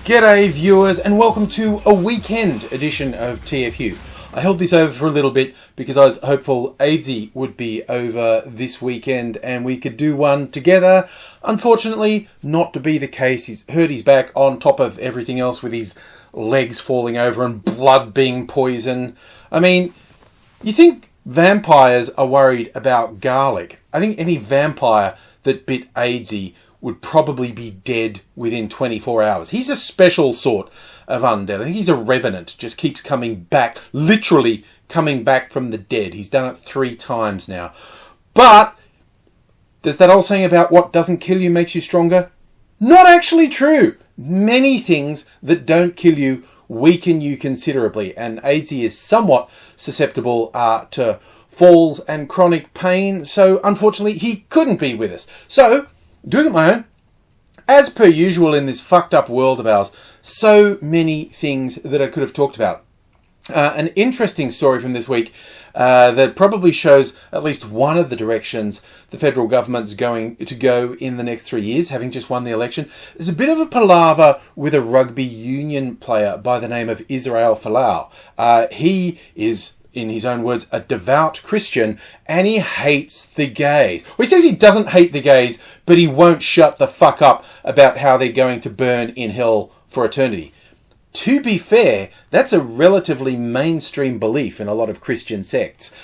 G'day viewers and welcome to a weekend edition of TFU. I held this over for a little bit because I was hopeful AngryAussie would be over this weekend and we could do one together. Unfortunately, not to be the case. He's hurt his back on top of everything else with his legs falling over and blood being poison. I mean, you think vampires are worried about garlic? I think any vampire that bit AngryAussie would probably be dead within 24 hours. He's a special sort of undead. I think he's a revenant, just keeps coming back, literally coming back from the dead. He's done it 3 times now. But there's that old saying about what doesn't kill you makes you stronger. Not actually true. Many things that don't kill you weaken you considerably, and AngryAussie is somewhat susceptible to falls and chronic pain, so unfortunately he couldn't be with us. So, doing it my own. As per usual in this fucked up world of ours, so many things that I could have talked about. An interesting story from this week that probably shows at least one of the directions the federal government's going to go in the next 3 years, having just won the election. There's a bit of a palaver with a rugby union player by the name of Israel Folau. He is, in his own words, a devout Christian, and he hates the gays. Well, he says he doesn't hate the gays, but he won't shut the fuck up about how they're going to burn in hell for eternity. To be fair, that's a relatively mainstream belief in a lot of Christian sects.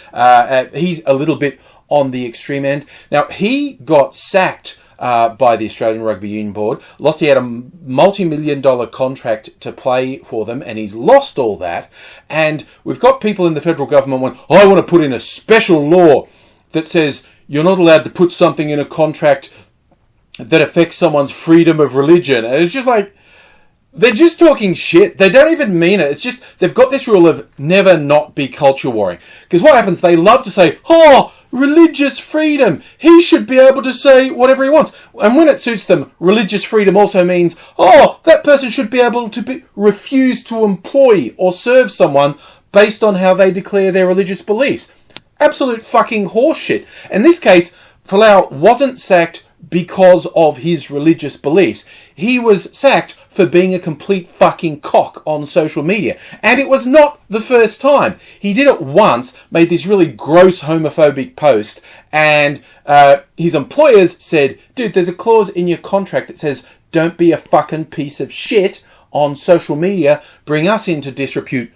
He's a little bit on the extreme end. Now, he got sacked by the Australian Rugby Union Board. He had a multi-million-dollar contract to play for them, and he's lost all that. And we've got people in the federal government going, I want to put in a special law that says you're not allowed to put something in a contract that affects someone's freedom of religion. And it's just like, they're just talking shit. They don't even mean it. It's just, they've got this rule of never not be culture warring. Because what happens, they love to say, religious freedom. He should be able to say whatever he wants. And when it suits them, religious freedom also means, that person should be able to refuse to employ or serve someone based on how they declare their religious beliefs. Absolute fucking horseshit. In this case, Folau wasn't sacked because of his religious beliefs. He was sacked for being a complete fucking cock on social media. And it was not the first time. He did it once, made this really gross homophobic post, and his employers said, dude, there's a clause in your contract that says, don't be a fucking piece of shit on social media, bring us into disrepute.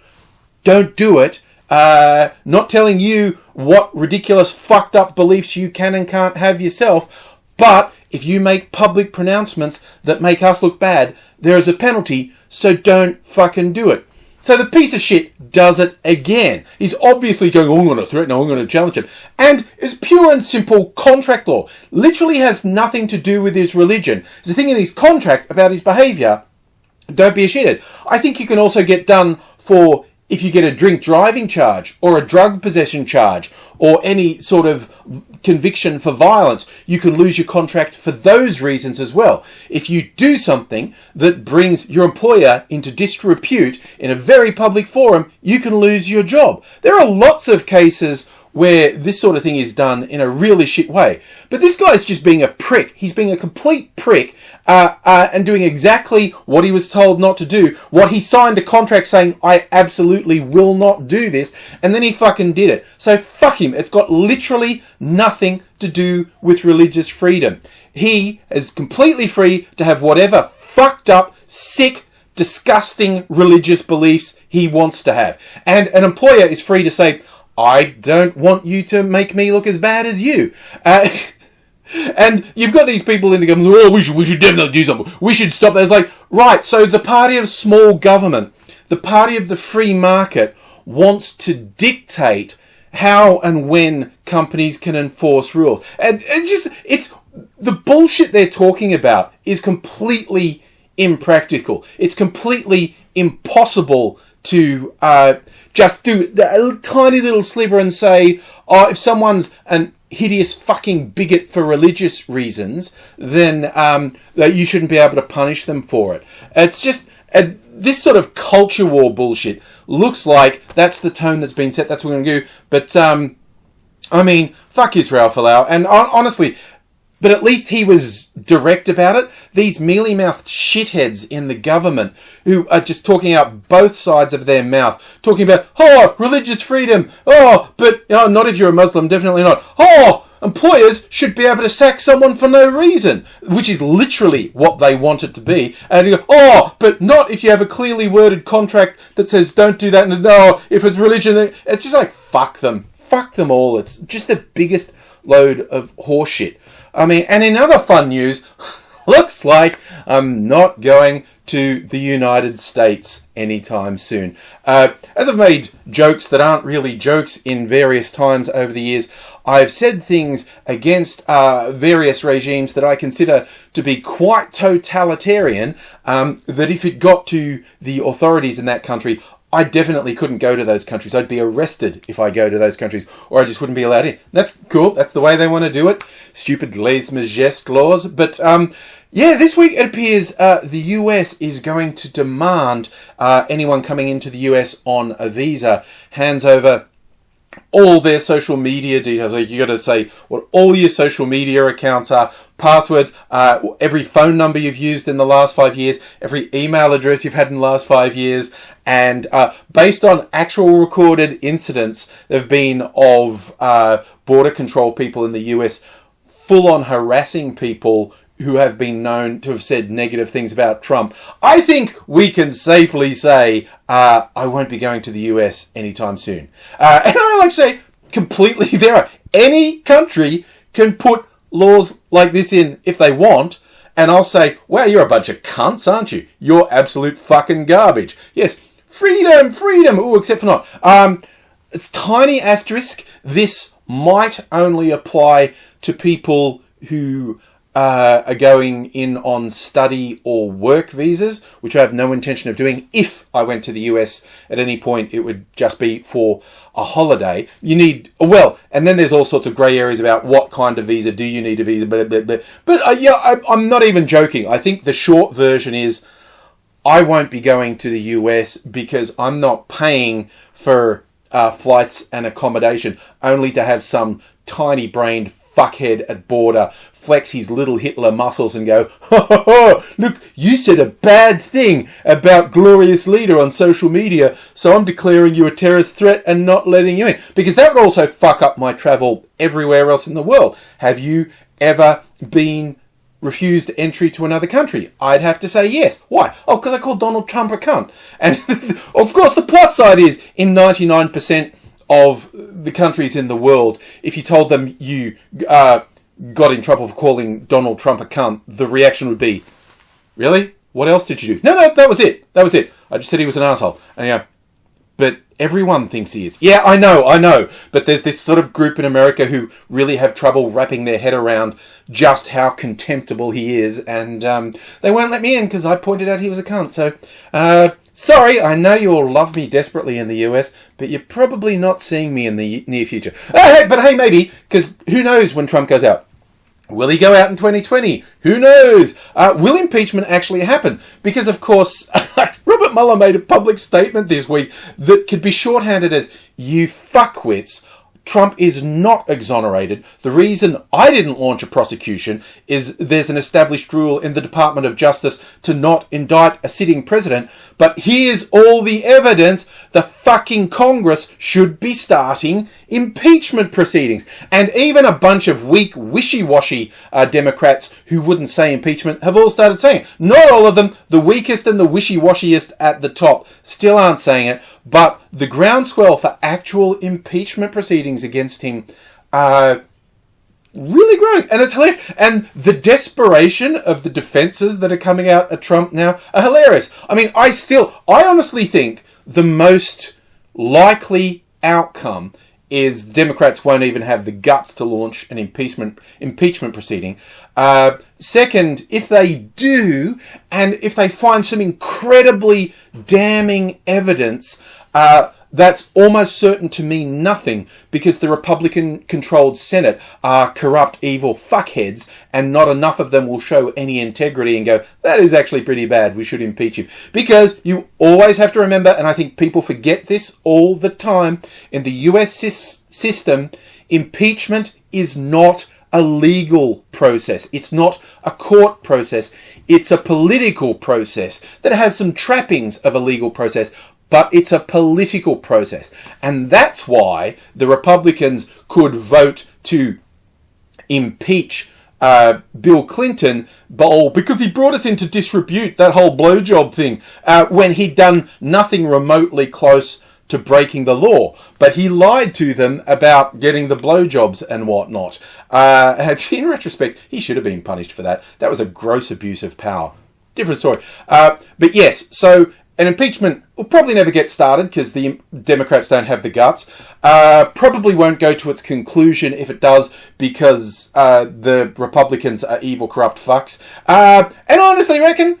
Don't do it. Not telling you what ridiculous fucked up beliefs you can and can't have yourself, but if you make public pronouncements that make us look bad, there is a penalty, so don't fucking do it. So the piece of shit does it again. He's obviously going, I'm going to threaten him, I'm going to challenge him. And it's pure and simple contract law. Literally has nothing to do with his religion. There's a thing in his contract about his behaviour. Don't be a shithead. I think you can also get done for if you get a drink driving charge or a drug possession charge or any sort of conviction for violence, you can lose your contract for those reasons as well. If you do something that brings your employer into disrepute in a very public forum, you can lose your job. There are lots of cases where this sort of thing is done in a really shit way. But this guy's just being a prick. He's being a complete prick and doing exactly what he was told not to do. What he signed a contract saying, I absolutely will not do this. And then he fucking did it. So fuck him. It's got literally nothing to do with religious freedom. He is completely free to have whatever fucked up, sick, disgusting religious beliefs he wants to have. And an employer is free to say, I don't want you to make me look as bad as you. And you've got these people in the government, we should definitely do something. We should stop that. It's like, right, so the party of small government, the party of the free market wants to dictate how and when companies can enforce rules. And it's the bullshit they're talking about is completely impractical. It's completely impossible to just do a tiny little sliver and say, if someone's an hideous fucking bigot for religious reasons, then you shouldn't be able to punish them for it. It's just this sort of culture war bullshit looks like that's the tone that's been set. That's what we're going to do. But I mean, fuck Israel Folau. And honestly, But at least he was direct about it. These mealy-mouthed shitheads in the government who are just talking out both sides of their mouth, talking about, oh, religious freedom, oh, but not if you're a Muslim, definitely not. Oh, employers should be able to sack someone for no reason, which is literally what they want it to be. And you go, oh, but not if you have a clearly worded contract that says don't do that. And no, if it's religion, it's just like, fuck them. Fuck them all. It's just the biggest load of horseshit. I mean, and in other fun news, looks like I'm not going to the United States anytime soon. As I've made jokes that aren't really jokes in various times over the years, I've said things against various regimes that I consider to be quite totalitarian, that if it got to the authorities in that country, I definitely couldn't go to those countries. I'd be arrested if I go to those countries, or I just wouldn't be allowed in. That's cool. That's the way they want to do it. Stupid lèse-majesté laws. But yeah, this week it appears the US is going to demand anyone coming into the US on a visa hands over all their social media details. Like, you got to say what all your social media accounts are, passwords, every phone number you've used in the last 5 years, every email address you've had in the last 5 years, and based on actual recorded incidents there have been of border control people in the US full-on harassing people who have been known to have said negative things about Trump, I think we can safely say I won't be going to the US anytime soon. And I like to say completely there. Any country can put laws like this in if they want, and I'll say, wow, you're a bunch of cunts, aren't you? You're absolute fucking garbage. Yes, freedom, freedom. Ooh, except for not. Tiny asterisk, this might only apply to people who are going in on study or work visas, which I have no intention of doing. If I went to the US at any point, it would just be for a holiday. You need, well, and then there's all sorts of grey areas about what kind of visa, do you need a visa, blah, blah, blah. But yeah, I'm not even joking. I think the short version is I won't be going to the US because I'm not paying for flights and accommodation only to have some tiny-brained fuckhead at border flex his little Hitler muscles and go, look, you said a bad thing about glorious leader on social media, so I'm declaring you a terrorist threat and not letting you in. Because that would also fuck up my travel everywhere else in the world. Have you ever been refused entry to another country? I'd have to say yes. Why? Oh, because I called Donald Trump a cunt. And of course the plus side is, in 99% of the countries in the world, if you told them you got in trouble for calling Donald Trump a cunt, the reaction would be, really? What else did you do? No, that was it. That was it. I just said he was an asshole. And you go, but everyone thinks he is. Yeah, I know. But there's this sort of group in America who really have trouble wrapping their head around just how contemptible he is. And they won't let me in because I pointed out he was a cunt. So, sorry, I know you'll love me desperately in the US, but you're probably not seeing me in the near future. But hey, maybe, because who knows when Trump goes out? Will he go out in 2020? Who knows? Will impeachment actually happen? Because, of course, Robert Mueller made a public statement this week that could be shorthanded as, you fuckwits, Trump is not exonerated. The reason I didn't launch a prosecution is there's an established rule in the Department of Justice to not indict a sitting president. But here's all the evidence. The fucking Congress should be starting impeachment proceedings. And even a bunch of weak, wishy-washy Democrats who wouldn't say impeachment have all started saying it. Not all of them. The weakest and the wishy-washiest at the top still aren't saying it. But the groundswell for actual impeachment proceedings against him are really growing. And it's hilarious. And the desperation of the defenses that are coming out at Trump now are hilarious. I mean, I honestly think the most likely outcome is Democrats won't even have the guts to launch an impeachment proceeding. Second, if they do, and if they find some incredibly damning evidence, that's almost certain to mean nothing, because the Republican-controlled Senate are corrupt, evil fuckheads, and not enough of them will show any integrity and go, that is actually pretty bad, we should impeach him. Because you always have to remember, and I think people forget this all the time, in the US system, impeachment is not a legal process. It's not a court process. It's a political process that has some trappings of a legal process, but it's a political process. And that's why the Republicans could vote to impeach Bill Clinton, because he brought us into disrepute, that whole blowjob thing, when he'd done nothing remotely close to breaking the law. But he lied to them about getting the blowjobs and whatnot. In retrospect, he should have been punished for that. That was a gross abuse of power. Different story. But yes, so an impeachment will probably never get started because the Democrats don't have the guts. Probably won't go to its conclusion if it does, because the Republicans are evil, corrupt fucks. And I honestly reckon,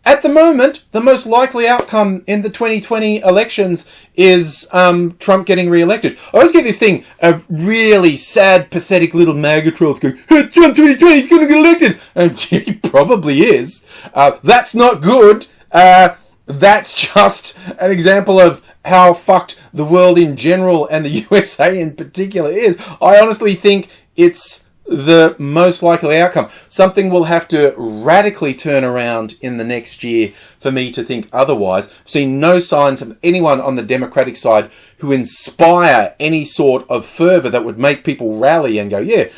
at the moment, the most likely outcome in the 2020 elections is Trump getting re-elected. I always get this thing of really sad, pathetic little MAGA trolls going, hey, Trump 2020, he's going to get elected. And he probably is. That's not good. That's just an example of how fucked the world in general and the USA in particular is. I honestly think it's the most likely outcome. Something will have to radically turn around in the next year for me to think otherwise. I've seen no signs of anyone on the Democratic side who inspire any sort of fervour that would make people rally and go, yeah.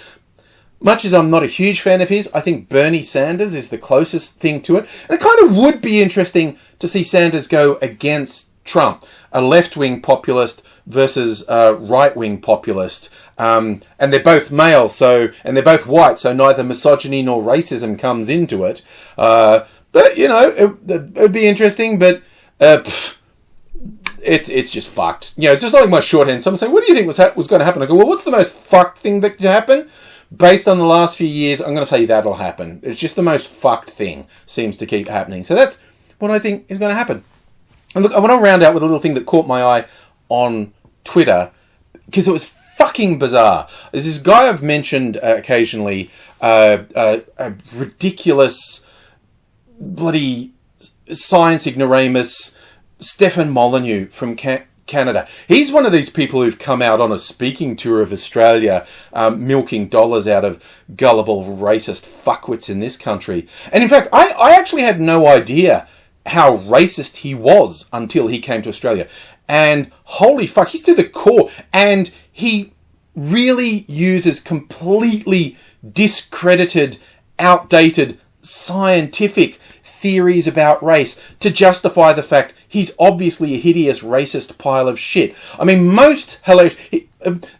Much as I'm not a huge fan of his, I think Bernie Sanders is the closest thing to it. And it kind of would be interesting to see Sanders go against Trump, a left-wing populist versus a right-wing populist. And they're both male, and they're both white, so neither misogyny nor racism comes into it. But, you know, it would be interesting, but it's just fucked. You know, it's just like my shorthand. Someone saying, what do you think was going to happen? I go, well, what's the most fucked thing that could happen? Based on the last few years, I'm going to say that'll happen. It's just the most fucked thing seems to keep happening. So that's what I think is going to happen. And look, I want to round out with a little thing that caught my eye on Twitter, because it was fucking bizarre. There's this guy I've mentioned occasionally, a ridiculous, bloody science ignoramus, Stefan Molyneux from Canada. He's one of these people who've come out on a speaking tour of Australia, milking dollars out of gullible, racist fuckwits in this country. And in fact, I actually had no idea how racist he was until he came to Australia. And holy fuck, he's to the core. And he really uses completely discredited, outdated, scientific theories about race to justify the fact he's obviously a hideous racist pile of shit. I mean, most hilarious...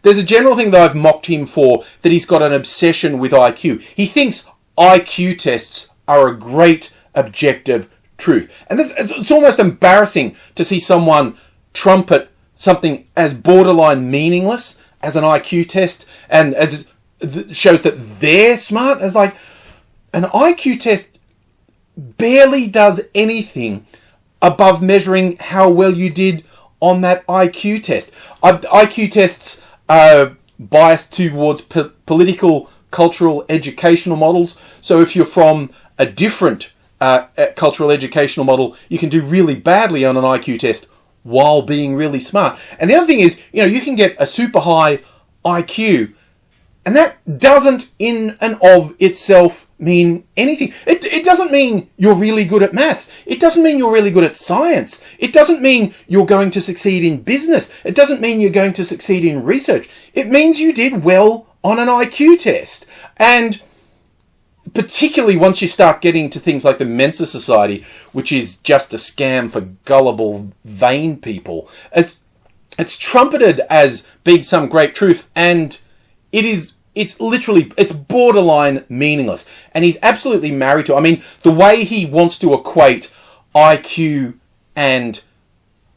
there's a general thing that I've mocked him for, that he's got an obsession with IQ. He thinks IQ tests are a great objective truth. And it's almost embarrassing to see someone trumpet something as borderline meaningless as an IQ test, and as shows that they're smart. It's like, an IQ test barely does anything above measuring how well you did on that IQ test. IQ tests are biased towards political, cultural, educational models. So if you're from a different cultural, educational model, you can do really badly on an IQ test while being really smart. And the other thing is, you know, you can get a super high IQ, and that doesn't in and of itself mean anything. It doesn't mean you're really good at maths. It doesn't mean you're really good at science. It doesn't mean you're going to succeed in business. It doesn't mean you're going to succeed in research. It means you did well on an IQ test. And particularly once you start getting to things like the Mensa Society, which is just a scam for gullible, vain people, it's trumpeted as being some great truth, and it's borderline meaningless. And he's absolutely married to it. I mean, the way he wants to equate IQ and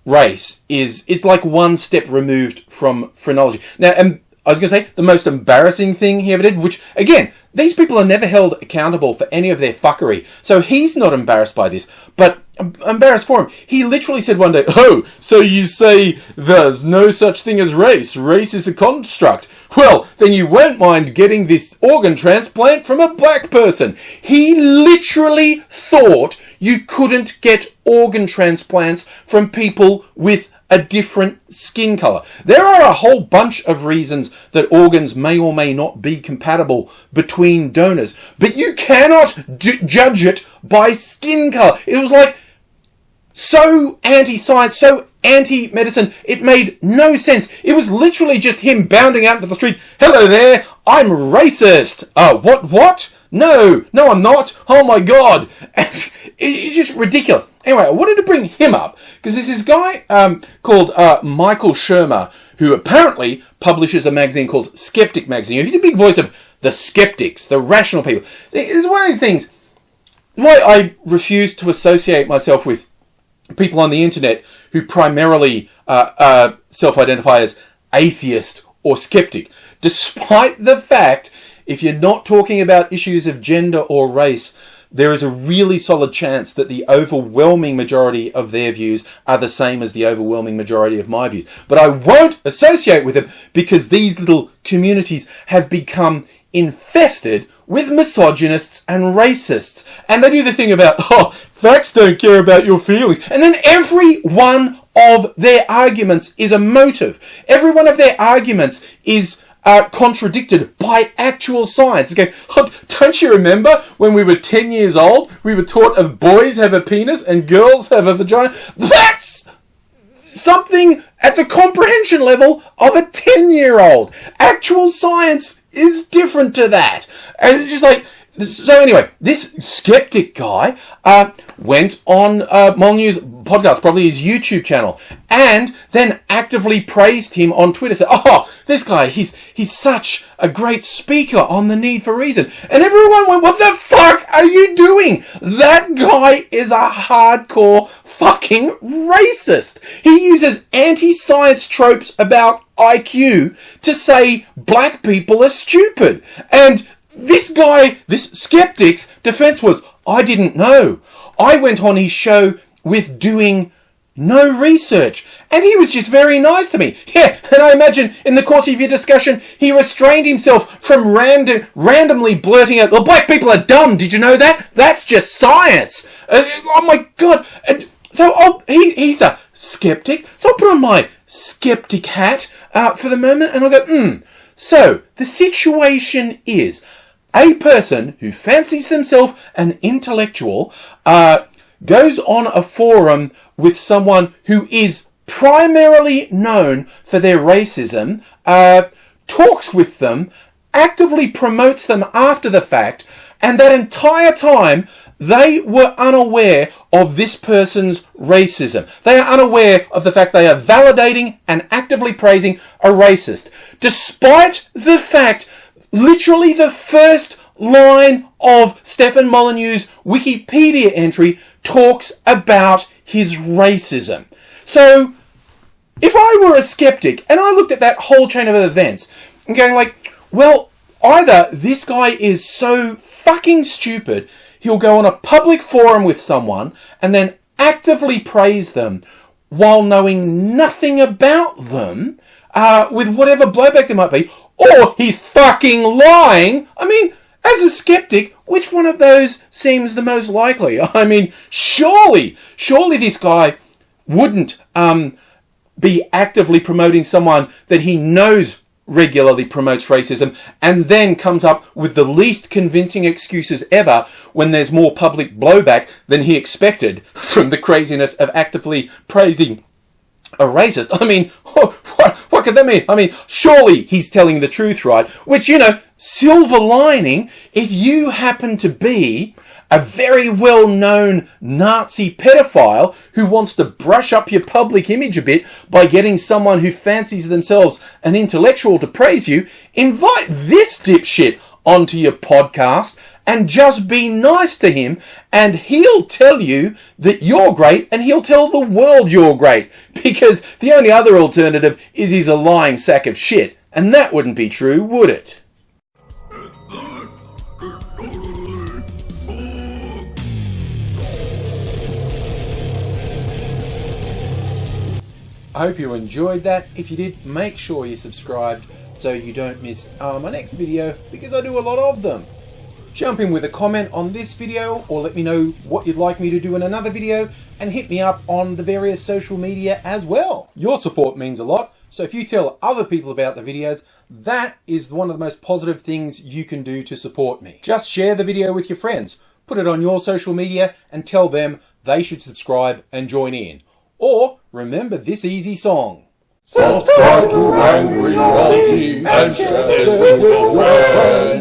race is like one step removed from phrenology. Now, and I was going to say, the most embarrassing thing he ever did, which, again, these people are never held accountable for any of their fuckery. So he's not embarrassed by this, but I'm embarrassed for him. He literally said one day, oh, so you say there's no such thing as race. Race is a construct. Well, then you won't mind getting this organ transplant from a black person. He literally thought you couldn't get organ transplants from people with a different skin color. There are a whole bunch of reasons that organs may or may not be compatible between donors, but you cannot judge it by skin color. It was like so anti-science, so anti-medicine, it made no sense. It was literally just him bounding out into the street. Hello there, I'm racist. What? No, I'm not. Oh my God. It's just ridiculous. Anyway, I wanted to bring him up because there's this guy called Michael Shermer who apparently publishes a magazine called Skeptic magazine. He's a big voice of the skeptics, the rational people. It's one of these things why I refuse to associate myself with people on the internet who primarily self-identify as atheist or skeptic, despite the fact if you're not talking about issues of gender or race, there is a really solid chance that the overwhelming majority of their views are the same as the overwhelming majority of my views. But I won't associate with them because these little communities have become infested with misogynists and racists. And they do the thing about, facts don't care about your feelings. And then every one of their arguments is a motive. Every one of their arguments is contradicted by actual science. Okay, don't you remember when we were 10 years old, we were taught that boys have a penis and girls have a vagina? That's something at the comprehension level of a 10-year-old. Actual science is different to that. And it's just like, so anyway, this skeptic guy went on Molyneux's podcast, probably his YouTube channel, and then actively praised him on Twitter. Said, this guy, he's such a great speaker on the need for reason. And everyone went, what the fuck are you doing? That guy is a hardcore fucking racist. He uses anti-science tropes about IQ to say black people are stupid. And this guy, this skeptic's defense was, I didn't know. I went on his show with doing no research. And he was just very nice to me. Yeah, and I imagine in the course of your discussion, he restrained himself from randomly blurting out, well, black people are dumb. Did you know that? That's just science. Oh my God. And so he's a skeptic. So I'll put on my skeptic hat for the moment and I'll go, So the situation is, a person who fancies themselves an intellectual goes on a forum with someone who is primarily known for their racism, talks with them, actively promotes them after the fact, and that entire time they were unaware of this person's racism. They are unaware of the fact they are validating and actively praising a racist, despite the fact literally the first line of Stephen Molyneux's Wikipedia entry talks about his racism. So, if I were a skeptic and I looked at that whole chain of events and going like, well, either this guy is so fucking stupid, he'll go on a public forum with someone and then actively praise them while knowing nothing about them, with whatever blowback there might be, or he's fucking lying. I mean, as a skeptic, which one of those seems the most likely? I mean, surely this guy wouldn't be actively promoting someone that he knows regularly promotes racism and then comes up with the least convincing excuses ever when there's more public blowback than he expected from the craziness of actively praising a racist. I mean, what could that mean? I mean, surely he's telling the truth, right? Which, silver lining, if you happen to be a very well-known Nazi pedophile who wants to brush up your public image a bit by getting someone who fancies themselves an intellectual to praise you, invite this dipshit onto your podcast and just be nice to him, and he'll tell you that you're great, and he'll tell the world you're great, because the only other alternative is he's a lying sack of shit, and that wouldn't be true, would it? I hope you enjoyed that. If you did, make sure you subscribed so you don't miss my next video, because I do a lot of them. Jump in with a comment on this video or let me know what you'd like me to do in another video, and hit me up on the various social media as well. Your support means a lot, so if you tell other people about the videos, that is one of the most positive things you can do to support me. Just share the video with your friends, put it on your social media and tell them they should subscribe and join in. Or remember this easy song. Subscribe to AngryAussie and share this with your friends.